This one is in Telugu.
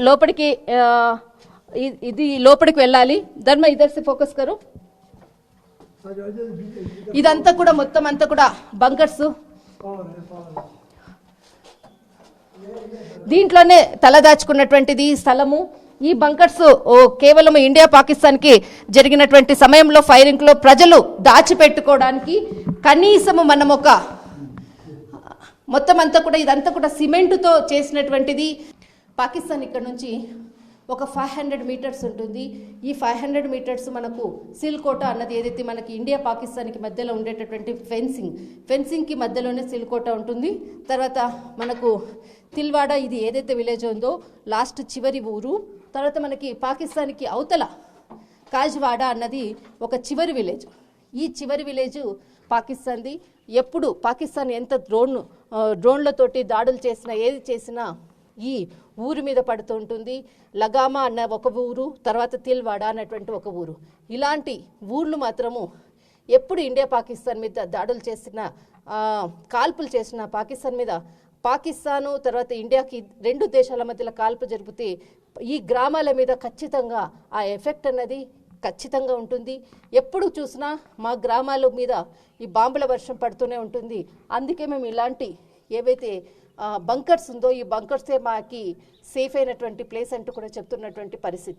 లోపలికి ఇది లోపలికి వెళ్ళాలి. ధర్మ ఇదర్ సే ఫోకస్ కరు. ఇదంతా కూడా మొత్తం అంతా కూడా బంకర్స్. దీంట్లోనే తలదాచుకున్నటువంటిది స్థలము. ఈ బంకర్స్ కేవలం ఇండియా పాకిస్తాన్ కి జరిగినటువంటి సమయంలో ఫైరింగ్ లో ప్రజలు దాచిపెట్టుకోవడానికి కనీసము మనం ఒక మొత్తం అంతా కూడా ఇదంతా కూడా సిమెంటుతో చేసినటువంటిది. పాకిస్తాన్ ఇక్కడ నుంచి ఒక 500 మీటర్స్ ఉంటుంది. ఈ 500 మీటర్స్ మనకు సిల్కోట అన్నది ఏదైతే మనకి ఇండియా పాకిస్తాన్కి మధ్యలో ఉండేటటువంటి ఫెన్సింగ్కి మధ్యలోనే సిల్కోట ఉంటుంది. తర్వాత మనకు తిల్వాడ ఇది ఏదైతే విలేజ్ ఉందో లాస్ట్ చివరి ఊరు. తర్వాత మనకి పాకిస్తాన్కి అవతల కాజ్వాడ అన్నది ఒక చివరి విలేజ్. ఈ చివరి విలేజ్ పాకిస్తాన్ది. ఎప్పుడు పాకిస్తాన్ ఎంత డ్రోన్లతోటి దాడులు చేసినా ఏది చేసినా ఈ ఊరి మీద పడుతూ ఉంటుంది. లగామా అన్న ఒక ఊరు, తర్వాత తిల్వాడ అన్నటువంటి ఒక ఊరు. ఇలాంటి ఊర్లు మాత్రము ఎప్పుడు ఇండియా పాకిస్తాన్ మీద దాడులు చేసిన కాల్పులు చేసిన పాకిస్తాన్ మీద పాకిస్తాను తర్వాత ఇండియాకి రెండు దేశాల మధ్యలో కాల్పు జరిపితే ఈ గ్రామాల మీద ఖచ్చితంగా ఆ ఎఫెక్ట్ అన్నది ఖచ్చితంగా ఉంటుంది. ఎప్పుడు చూసినా మా గ్రామాల మీద ఈ బాంబుల వర్షం పడుతూనే ఉంటుంది. అందుకే మేము ఇలాంటి ఏవైతే బంకర్స్ ఉందో ఈ బంకర్సే మాకి సేఫ్ అయినటువంటి ప్లేస్ అంటూ కూడా చెప్తున్నటువంటి పరిస్థితి.